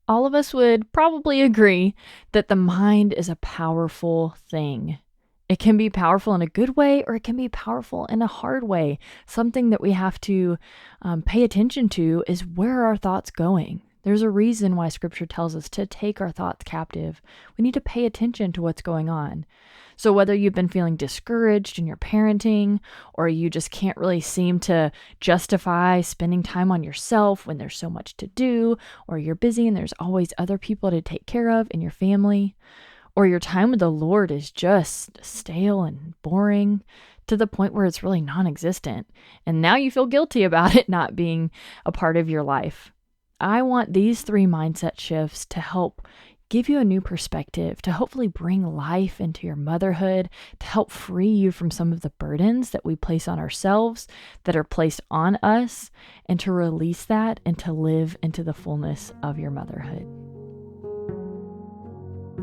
all of us would probably agree that the mind is a powerful thing. It can be powerful in a good way, or it can be powerful in a hard way. Something that we have to pay attention to is, where are our thoughts going? There's a reason why scripture tells us to take our thoughts captive. We need to pay attention to what's going on. So whether you've been feeling discouraged in your parenting, or you just can't really seem to justify spending time on yourself when there's so much to do, or you're busy and there's always other people to take care of in your family, or your time with the Lord is just stale and boring to the point where it's really non-existent, and now you feel guilty about it not being a part of your life. I want these 3 mindset shifts to help give you a new perspective, to hopefully bring life into your motherhood, to help free you from some of the burdens that we place on ourselves, that are placed on us, and to release that and to live into the fullness of your motherhood.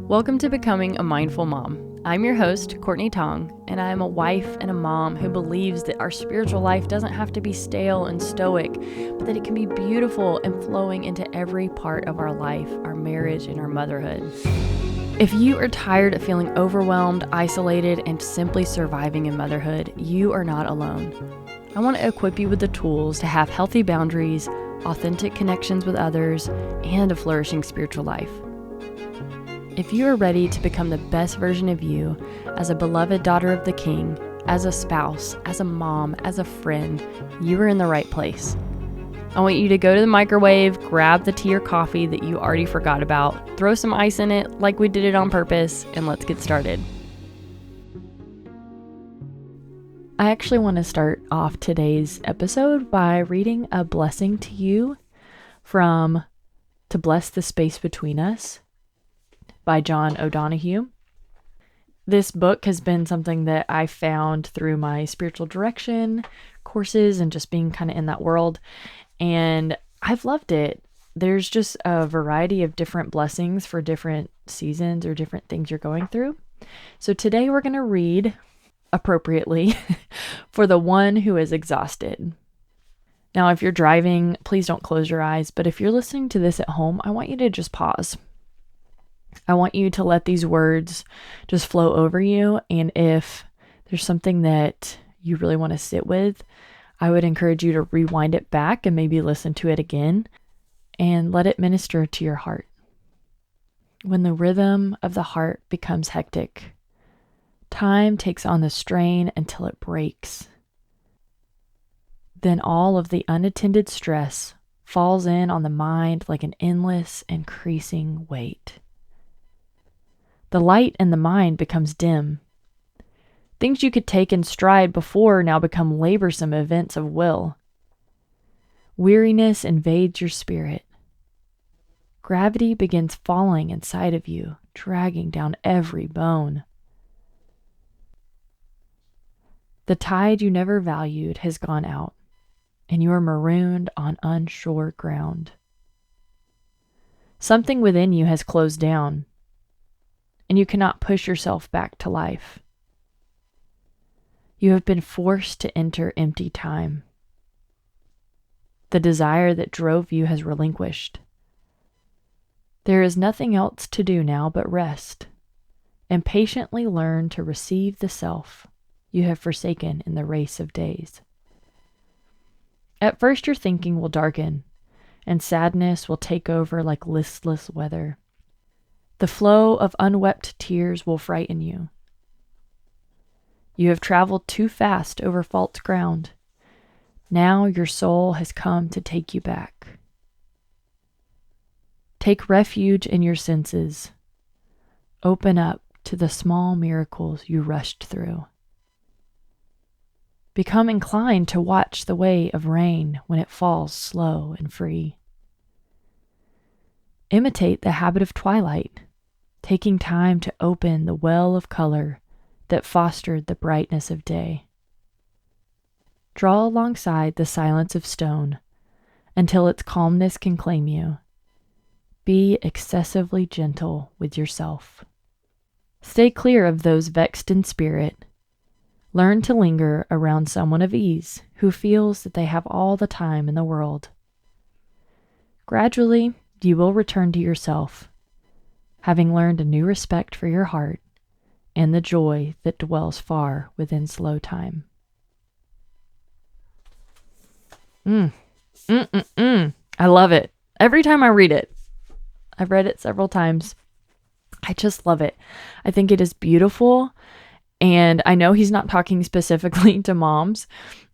Welcome to Becoming a Mindful Mom. I'm your host, Courtney Tong, and I am a wife and a mom who believes that our spiritual life doesn't have to be stale and stoic, but that it can be beautiful and flowing into every part of our life, our marriage, and our motherhood. If you are tired of feeling overwhelmed, isolated, and simply surviving in motherhood, you are not alone. I want to equip you with the tools to have healthy boundaries, authentic connections with others, and a flourishing spiritual life. If you are ready to become the best version of you as a beloved daughter of the King, as a spouse, as a mom, as a friend, you are in the right place. I want you to go to the microwave, grab the tea or coffee that you already forgot about, throw some ice in it like we did it on purpose, and let's get started. I actually want to start off today's episode by reading a blessing to you from To Bless the Space Between Us by John O'Donohue. This book has been something that I found through my spiritual direction courses and just being kind of in that world, and I've loved it. There's just a variety of different blessings for different seasons or different things you're going through. So today we're going to read appropriately for the one who is exhausted. Now, if you're driving, please don't close your eyes, but if you're listening to this at home, I want you to just pause. I want you to let these words just flow over you. And if there's something that you really want to sit with, I would encourage you to rewind it back and maybe listen to it again and let it minister to your heart. When the rhythm of the heart becomes hectic, time takes on the strain until it breaks. Then all of the unattended stress falls in on the mind like an endless, increasing weight. The light in the mind becomes dim. Things you could take in stride before now become laborsome events of will. Weariness invades your spirit. Gravity begins falling inside of you, dragging down every bone. The tide you never valued has gone out, and you are marooned on unsure ground. Something within you has closed down, and you cannot push yourself back to life. You have been forced to enter empty time. The desire that drove you has relinquished. There is nothing else to do now but rest and patiently learn to receive the self you have forsaken in the race of days. At first, your thinking will darken, and sadness will take over like listless weather. The flow of unwept tears will frighten you. You have traveled too fast over false ground. Now your soul has come to take you back. Take refuge in your senses. Open up to the small miracles you rushed through. Become inclined to watch the way of rain when it falls slow and free. Imitate the habit of twilight, taking time to open the well of color that fostered the brightness of day. Draw alongside the silence of stone until its calmness can claim you. Be excessively gentle with yourself. Stay clear of those vexed in spirit. Learn to linger around someone of ease who feels that they have all the time in the world. Gradually, you will return to yourself, having learned a new respect for your heart and the joy that dwells far within slow time. I love it. Every time I read it, I've read it several times. I just love it. I think it is beautiful. And I know he's not talking specifically to moms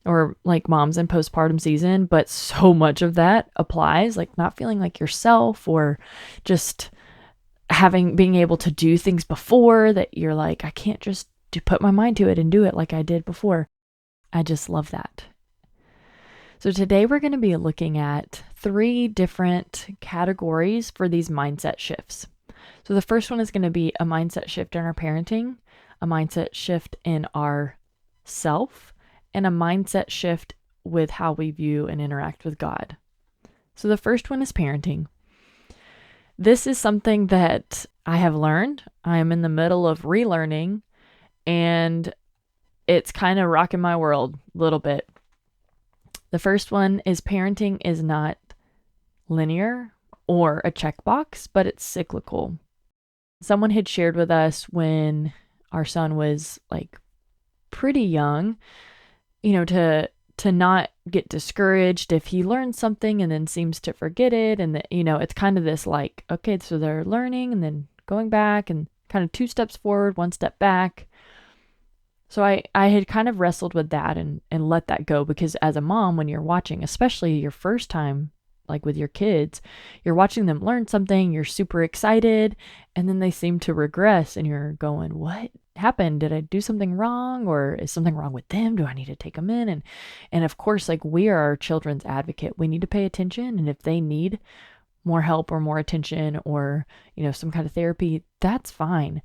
or like moms in postpartum season, but so much of that applies, like not feeling like yourself or just being able to do things before that you're like, I can't just put my mind to it and do it like I did before. I just love that. So today we're going to be looking at 3 different categories for these mindset shifts. So the first one is going to be a mindset shift in our parenting, a mindset shift in our self, and a mindset shift with how we view and interact with God. So the first one is parenting. This is something that I have learned. I am in the middle of relearning, and it's kind of rocking my world a little bit. The first one is parenting is not linear or a checkbox, but it's cyclical. Someone had shared with us when our son was like pretty young, to not get discouraged if he learns something and then seems to forget it. And it's kind of this like, okay, so they're learning and then going back and kind of 2 steps forward, 1 step back. So I had kind of wrestled with that and let that go, because as a mom, when you're watching, especially your first time, like with your kids, you're watching them learn something, you're super excited, and then they seem to regress and you're going, what happened? Did I do something wrong? Or is something wrong with them? Do I need to take them in? And of course, like, we are our children's advocate. We need to pay attention. And if they need more help or more attention or, some kind of therapy, that's fine.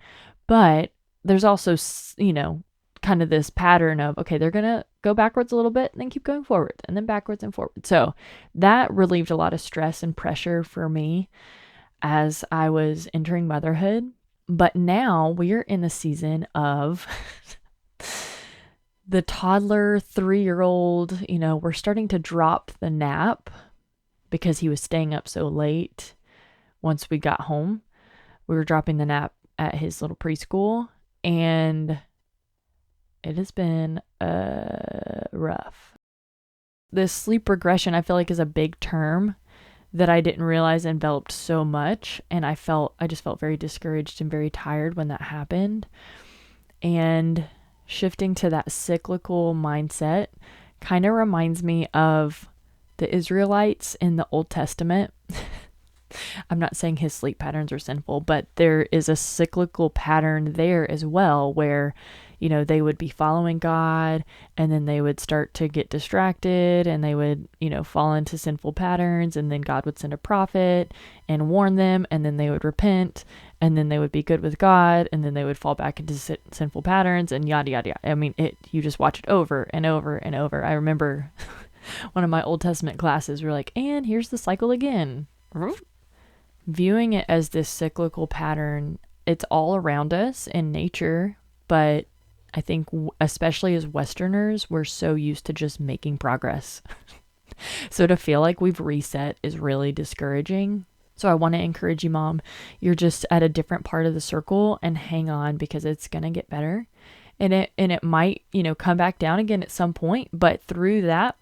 But there's also, kind of this pattern of, okay, they're going to go backwards a little bit and then keep going forward and then backwards and forward. So that relieved a lot of stress and pressure for me as I was entering motherhood. But now we're in a season of the toddler 3-year-old, we're starting to drop the nap because he was staying up so late. Once we got home, we were dropping the nap at his little preschool, and it has been rough. This sleep regression, I feel like, is a big term that I didn't realize enveloped so much. And I just felt very discouraged and very tired when that happened. And shifting to that cyclical mindset kind of reminds me of the Israelites in the Old Testament. I'm not saying his sleep patterns are sinful, but there is a cyclical pattern there as well where, they would be following God and then they would start to get distracted and they would, fall into sinful patterns, and then God would send a prophet and warn them, and then they would repent, and then they would be good with God, and then they would fall back into sinful patterns and yada, yada, yada. I mean, you just watch it over and over and over. I remember one of my Old Testament classes were like, and here's the cycle again. Viewing it as this cyclical pattern, it's all around us in nature, but I think especially as Westerners, we're so used to just making progress. So to feel like we've reset is really discouraging. So I want to encourage you, Mom, you're just at a different part of the circle, and hang on, because it's going to get better. And it might, come back down again at some point, but through that,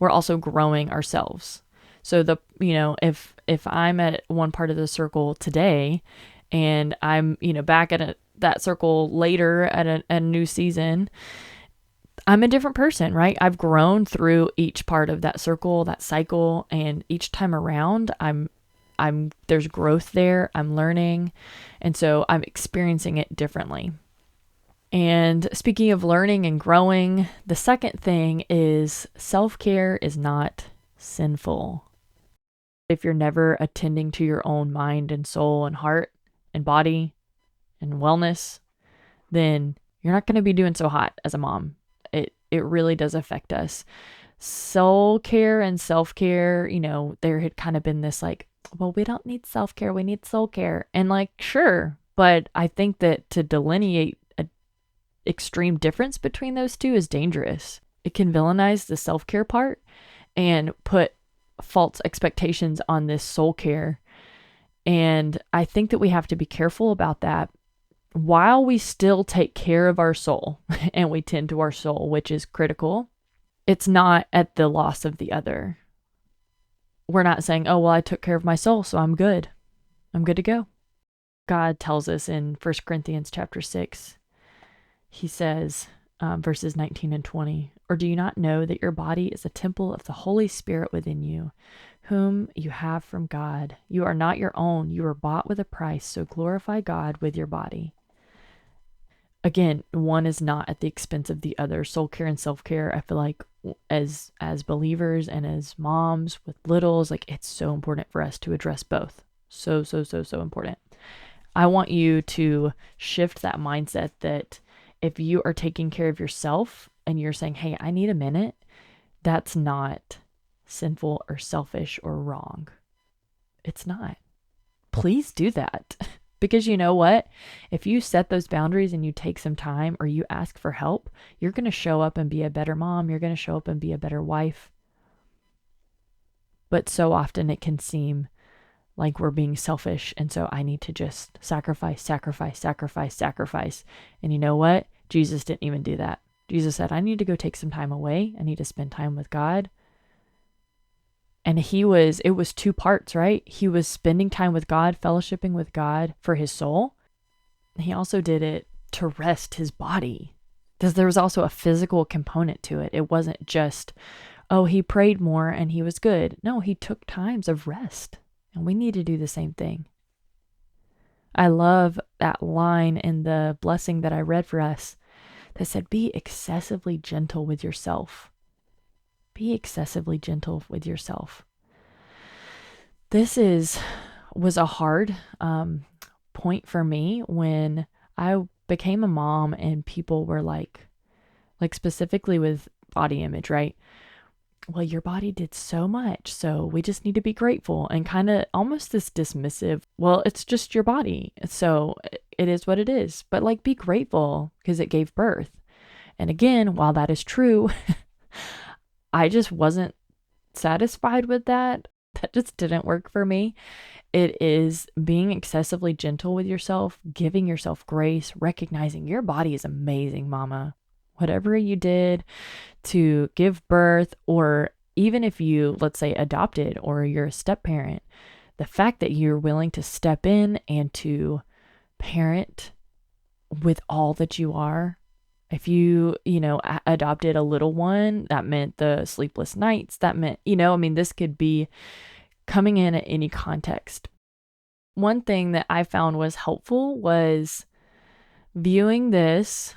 we're also growing ourselves. So if I'm at one part of the circle today and I'm, back at that circle later at a new season, I'm a different person, right? I've grown through each part of that circle, that cycle, and each time around, there's growth there. I'm learning, and so I'm experiencing it differently. And speaking of learning and growing, the second thing is self-care is not sinful. If you're never attending to your own mind and soul and heart and body and wellness, then you're not going to be doing so hot as a mom. It really does affect us. Soul care and self-care, there had kind of been this like, well, we don't need self-care, we need soul care. And like, sure, but I think that to delineate an extreme difference between those two is dangerous. It can villainize the self-care part and put false expectations on this soul care And I think that we have to be careful about that while we still take care of our soul and we tend to our soul, which is critical. It's not at the loss of the other. We're not saying, oh, well, I took care of my soul, so I'm good. I'm good to go. God tells us in 1 Corinthians chapter 6, he says, verses 19 and 20, or do you not know that your body is a temple of the Holy Spirit within you, whom you have from God? You are not your own. You were bought with a price, so glorify God with your body. Again, one is not at the expense of the other. Soul care and self-care, I feel like as believers and as moms with littles, like it's so important for us to address both. So important. I want you to shift that mindset that if you are taking care of yourself and you're saying, hey, I need a minute, that's not sinful or selfish or wrong. It's not. Please do that. Because you know what? If you set those boundaries and you take some time or you ask for help, you're going to show up and be a better mom. You're going to show up and be a better wife. But so often it can seem like we're being selfish. And so I need to just sacrifice. And you know what? Jesus didn't even do that. Jesus said, I need to go take some time away. I need to spend time with God. And it was two parts, right? He was spending time with God, fellowshipping with God for his soul. He also did it to rest his body. Because there was also a physical component to it. It wasn't just, oh, he prayed more and he was good. No, he took times of rest. And we need to do the same thing. I love that line in the blessing that I read for us that said, be excessively gentle with yourself. Be excessively gentle with yourself. This was a hard point for me when I became a mom and people were like specifically with body image, right? Well, your body did so much, so we just need to be grateful, and kind of almost this dismissive, well, it's just your body, so it is what it is, but like be grateful because it gave birth. And again, while that is true, I just wasn't satisfied with that. That just didn't work for me. It is being excessively gentle with yourself, giving yourself grace, recognizing your body is amazing, mama. Whatever you did to give birth, or even if you, let's say, adopted or you're a step parent, the fact that you're willing to step in and to parent with all that you are. If you adopted a little one, that meant the sleepless nights. That meant, this could be coming in at any context. One thing that I found was helpful was viewing this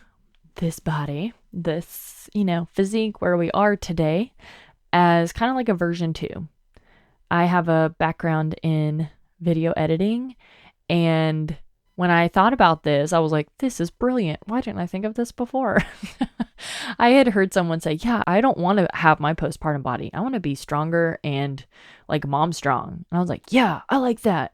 body, this, physique where we are today as kind of like a version 2. I have a background in video editing, and when I thought about this, I was like, this is brilliant. Why didn't I think of this before? I had heard someone say, yeah, I don't want to have my postpartum body. I want to be stronger and like mom strong. And I was like, yeah, I like that.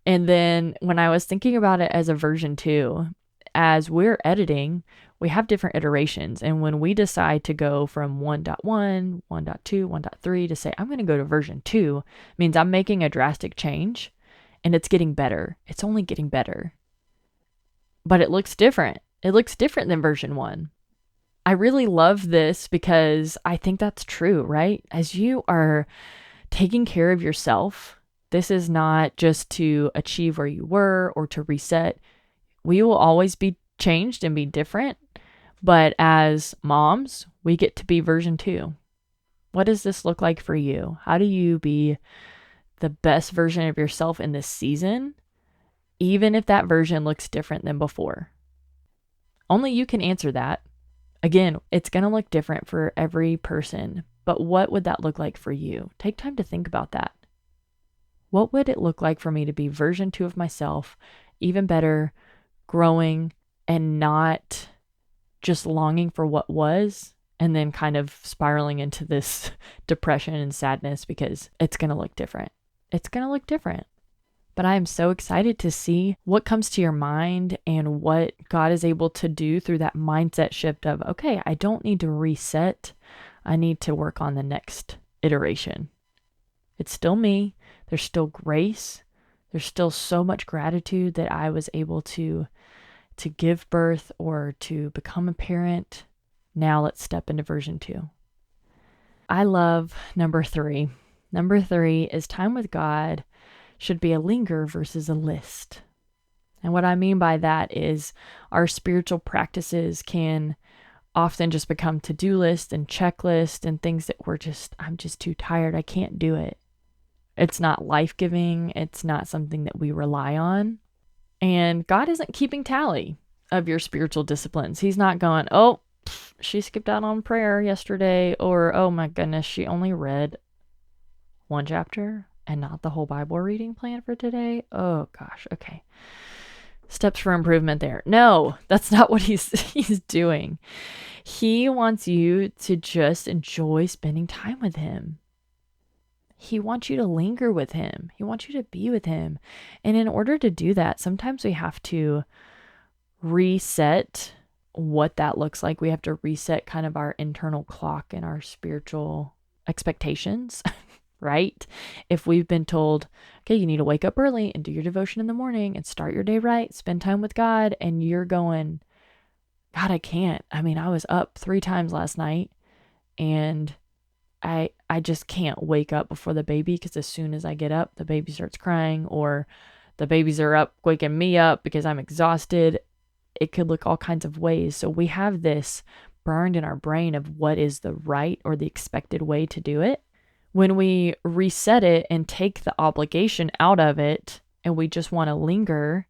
And then when I was thinking about it as a version 2, as we're editing, we have different iterations. And when we decide to go from 1.1, 1.2, 1.3 to say, I'm going to go to version 2, means I'm making a drastic change. And it's getting better. It's only getting better. But it looks different. It looks different than version 1. I really love this because I think that's true, right? As you are taking care of yourself, this is not just to achieve where you were or to reset. We will always be changed and be different. But as moms, we get to be version 2. What does this look like for you? How do you be the best version of yourself in this season, even if that version looks different than before? Only you can answer that. Again, it's going to look different for every person, but what would that look like for you? Take time to think about that. What would it look like for me to be version 2 of myself, even better, growing, and not just longing for what was, and then kind of spiraling into this depression and sadness because it's going to look different. It's going to look different. But I am so excited to see what comes to your mind and what God is able to do through that mindset shift of, okay, I don't need to reset. I need to work on the next iteration. It's still me. There's still grace, There's still so much gratitude that I was able to give birth or to become a parent. Now let's step into version 2. I love number 3. Number 3 is time with God should be a linger versus a list. And what I mean by that is our spiritual practices can often just become to-do lists and checklists and things that I'm just too tired. I can't do it. It's not life-giving. It's not something that we rely on. And God isn't keeping tally of your spiritual disciplines. He's not going, oh, she skipped out on prayer yesterday, or, oh my goodness, she only read 1 chapter and not the whole Bible reading plan for today. Oh gosh, okay. Steps for improvement there. No, that's not what he's doing. He wants you to just enjoy spending time with him. He wants you to linger with him. He wants you to be with him. And in order to do that, sometimes we have to reset what that looks like. We have to reset kind of our internal clock and our spiritual expectations, right? If we've been told, okay, you need to wake up early and do your devotion in the morning and start your day right, spend time with God, and you're going, God, I can't. I mean, I was up 3 times last night and I just can't wake up before the baby, because as soon as I get up, the baby starts crying, or the babies are up waking me up because I'm exhausted. It could look all kinds of ways. So we have this burned in our brain of what is the right or the expected way to do it. When we reset it and take the obligation out of it and we just want to linger,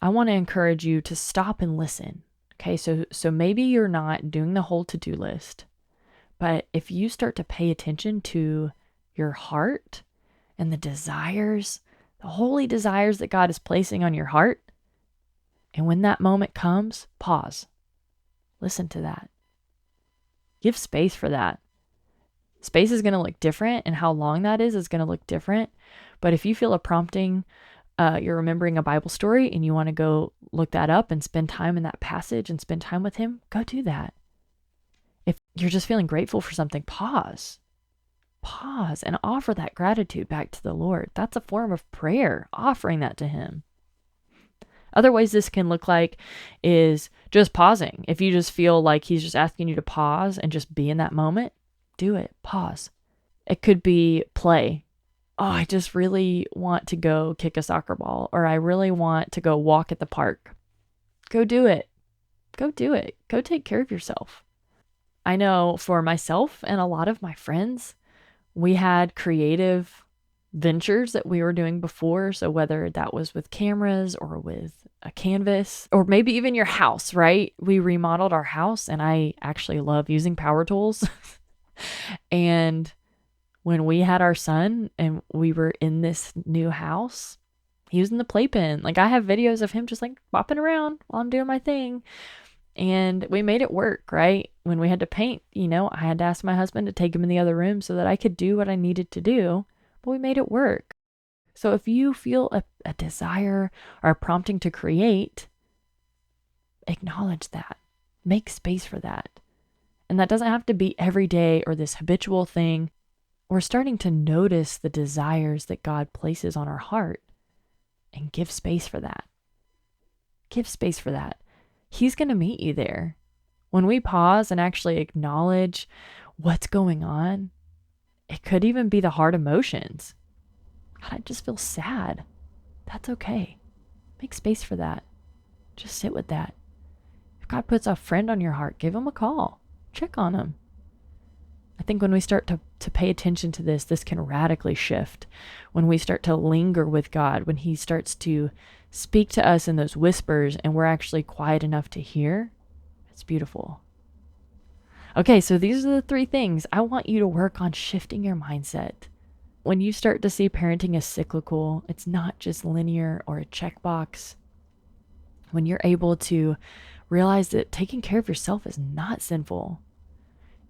I want to encourage you to stop and listen. Okay, so maybe you're not doing the whole to-do list, but if you start to pay attention to your heart and the desires, the holy desires that God is placing on your heart, and when that moment comes, pause. Listen to that. Give space for that. Space is going to look different, and how long that is going to look different. But if you feel a prompting, you're remembering a Bible story and you want to go look that up and spend time in that passage and spend time with him, go do that. If you're just feeling grateful for something, pause and offer that gratitude back to the Lord. That's a form of prayer, offering that to him. Other ways this can look like is just pausing. If you just feel like he's just asking you to pause and just be in that moment, do it. Pause. It could be play. Oh, I just really want to go kick a soccer ball, or I really want to go walk at the park. Go do it. Go do it. Go take care of yourself. I know for myself and a lot of my friends, we had creative ventures that we were doing before. So whether that was with cameras or with a canvas, or maybe even your house, right? We remodeled our house, and I actually love using power tools. And when we had our son and we were in this new house, he was in the playpen. Like, I have videos of him just like bopping around while I'm doing my thing. And we made it work, right? When we had to paint, I had to ask my husband to take him in the other room so that I could do what I needed to do, but we made it work. So if you feel a desire or a prompting to create, acknowledge that. Make space for that. And that doesn't have to be every day or this habitual thing. We're starting to notice the desires that God places on our heart and give space for that. Give space for that. He's going to meet you there. When we pause and actually acknowledge what's going on, it could even be the hard emotions. God, I just feel sad. That's okay. Make space for that. Just sit with that. If God puts a friend on your heart, give him a call. Check on him. I think when we start to pay attention to this can radically shift. When we start to linger with God, when he starts to speak to us in those whispers and we're actually quiet enough to hear, it's beautiful. Okay, so these are the 3 things. I want you to work on shifting your mindset. When you start to see parenting as cyclical, it's not just linear or a checkbox. When you're able to realize that taking care of yourself is not sinful.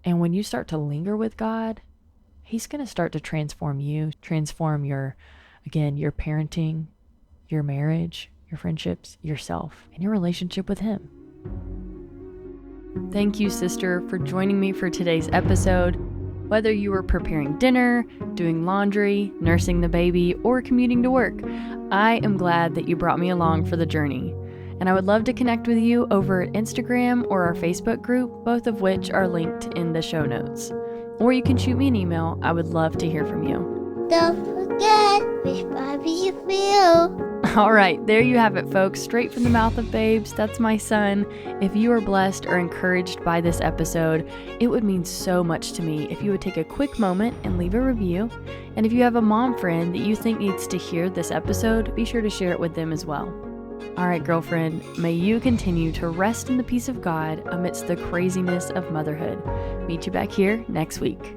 And when you start to linger with God, he's going to start to transform you, transform your parenting, your marriage, your friendships, yourself, and your relationship with him. Thank you, sister, for joining me for today's episode. Whether you were preparing dinner, doing laundry, nursing the baby, or commuting to work, I am glad that you brought me along for the journey. And I would love to connect with you over at Instagram or our Facebook group, both of which are linked in the show notes. Or you can shoot me an email. I would love to hear from you. Don't forget which Bobby you feel. All right, there you have it, folks. Straight from the mouth of babes. That's my son. If you are blessed or encouraged by this episode, it would mean so much to me if you would take a quick moment and leave a review. And if you have a mom friend that you think needs to hear this episode, be sure to share it with them as well. All right, girlfriend, may you continue to rest in the peace of God amidst the craziness of motherhood. Meet you back here next week.